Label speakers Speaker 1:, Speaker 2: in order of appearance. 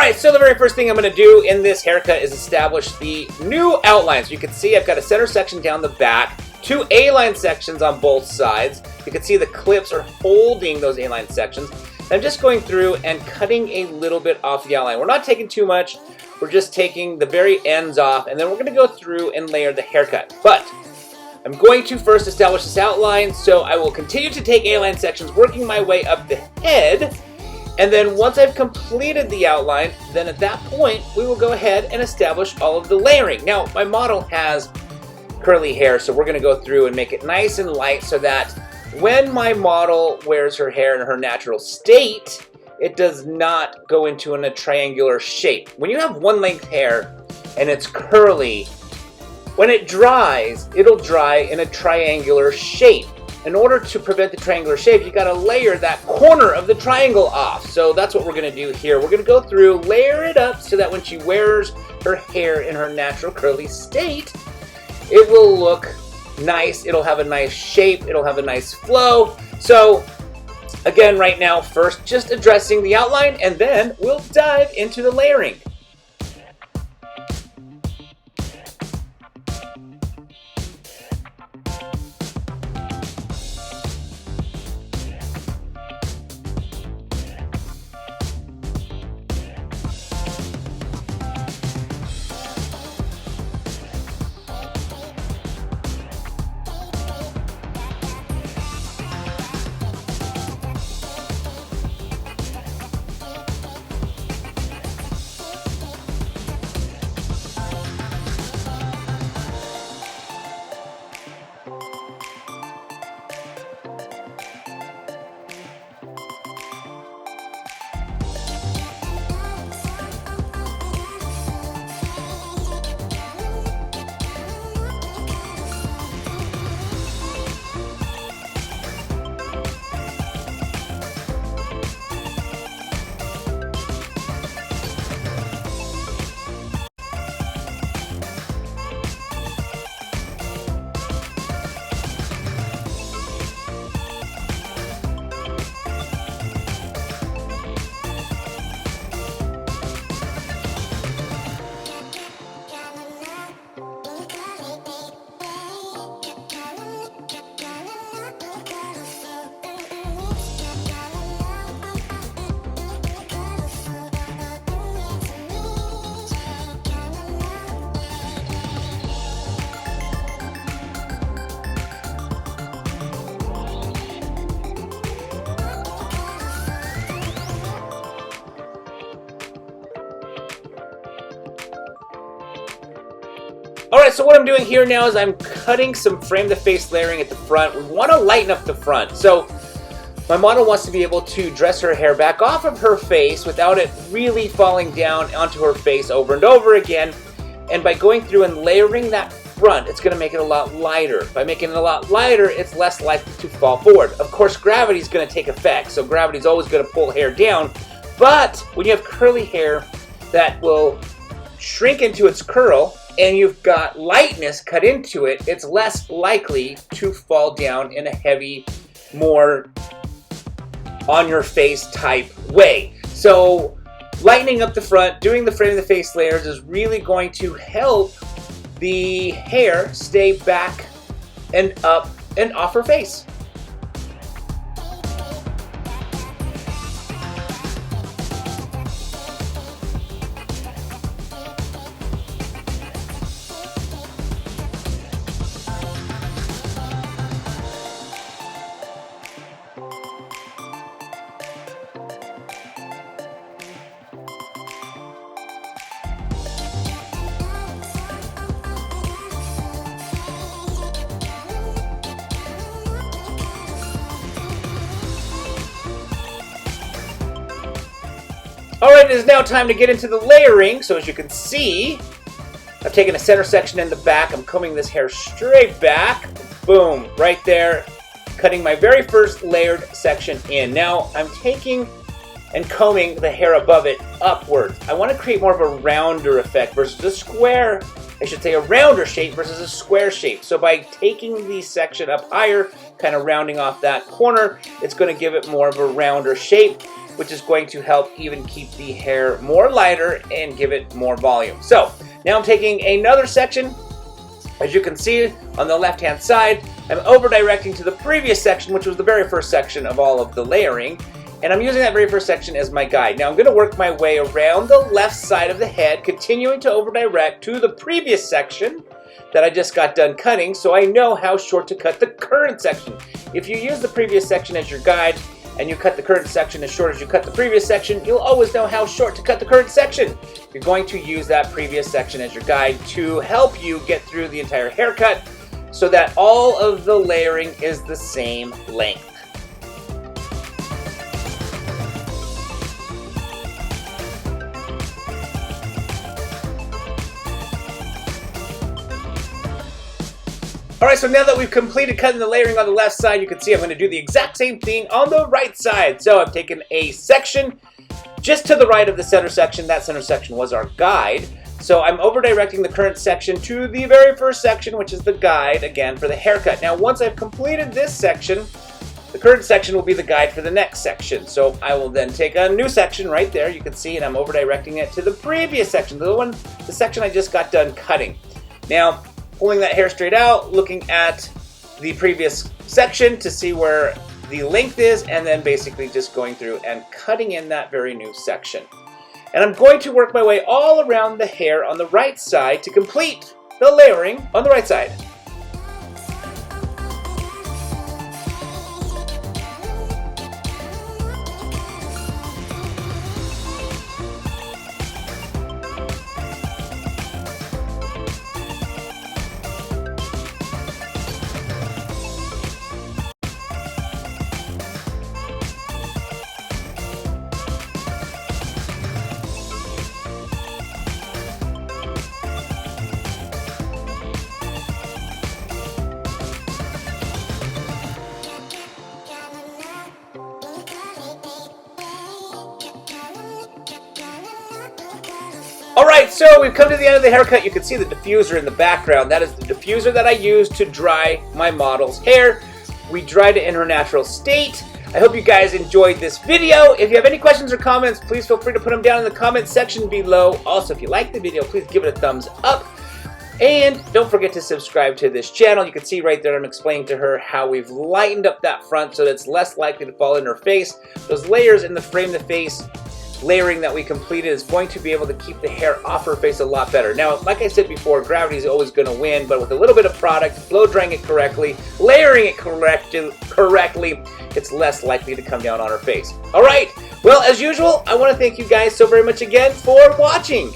Speaker 1: Alright, so the very first thing I'm going to do in this haircut is establish the new outline. So you can see I've got a center section down the back, two A-line sections on both sides. You can see the clips are holding those A-line sections. I'm just going through and cutting a little bit off the outline. We're not taking too much, we're just taking the very ends off, and then we're going to go through and layer the haircut. But I'm going to first establish this outline, so I will continue to take A-line sections, working my way up the head. And then once I've completed the outline, then at that point, we will go ahead and establish all of the layering. Now, my model has curly hair, so we're going to go through and make it nice and light so that when my model wears her hair in her natural state, it does not go into a triangular shape. When you have one-length hair and it's curly, when it dries, it'll dry in a triangular shape. In order to prevent the triangular shape, you gotta layer that corner of the triangle off. So that's what we're gonna do here. We're gonna go through, layer it up so that when she wears her hair in her natural curly state, it will look nice, it'll have a nice shape, it'll have a nice flow. So again, right now, first just addressing the outline, and then we'll dive into the layering. Alright, so what I'm doing here now is I'm cutting some frame-to-face layering at the front. We want to lighten up the front. So my model wants to be able to dress her hair back off of her face without it really falling down onto her face over and over again. And by going through and layering that front, it's going to make it a lot lighter. By making it a lot lighter, it's less likely to fall forward. Of course, gravity is going to take effect, so gravity is always going to pull hair down. But when you have curly hair that will shrink into its curl, and you've got lightness cut into it, it's less likely to fall down in a heavy, more on-your-face type way. So lightening up the front, doing the frame-of-the-face layers is really going to help the hair stay back and up and off her face. Alright, it is now time to get into the layering. So as you can see, I've taken a center section in the back. I'm combing this hair straight back. Boom, right there. Cutting my very first layered section in. Now I'm taking and combing the hair above it upwards. I want to create more of a rounder effect versus a square, I should say a rounder shape versus a square shape. So by taking the section up higher, kind of rounding off that corner, it's going to give it more of a rounder shape. which is going to help even keep the hair more lighter and give it more volume. So now I'm taking another section. As you can see on the left-hand side, I'm over-directing to the previous section, which was the very first section of all of the layering. And I'm using that very first section as my guide. Now I'm going to work my way around the left side of the head, continuing to over-direct to the previous section that I just got done cutting, so I know how short to cut the current section. If you use the previous section as your guide, and you cut the current section as short as you cut the previous section, you'll always know how short to cut the current section. You're going to use that previous section as your guide to help you get through the entire haircut so that all of the layering is the same length. Alright, so now that we've completed cutting the layering on the left side, you can see I'm going to do the exact same thing on the right side. So I've taken a section just to the right of the center section. That center section was our guide. So I'm over-directing the current section to the very first section, which is the guide, again, for the haircut. Now, once I've completed this section, the current section will be the guide for the next section. So I will then take a new section right there, you can see, and I'm over-directing it to the previous section, the section I just got done cutting. Now, pulling that hair straight out, looking at the previous section to see where the length is, and then basically just going through and cutting in that very new section. And I'm going to work my way all around the hair on the right side to complete the layering on the right side. Alright, so we've come to the end of the haircut. You can see the diffuser in the background. That is the diffuser that I use to dry my model's hair. We dried it in her natural state. I hope you guys enjoyed this video. If you have any questions or comments, please feel free to put them down in the comment section below. Also, if you like the video, please give it a thumbs up. And don't forget to subscribe to this channel. You can see right there I'm explaining to her how we've lightened up that front so that it's less likely to fall in her face. Those layers in the frame of the face layering that we completed is going to be able to keep the hair off her face a lot better. Now, like I said before, gravity is always going to win, but with a little bit of product, blow drying it correctly, layering it correctly, it's less likely to come down on her face. All right, well, as usual, I want to thank you guys so very much again for watching.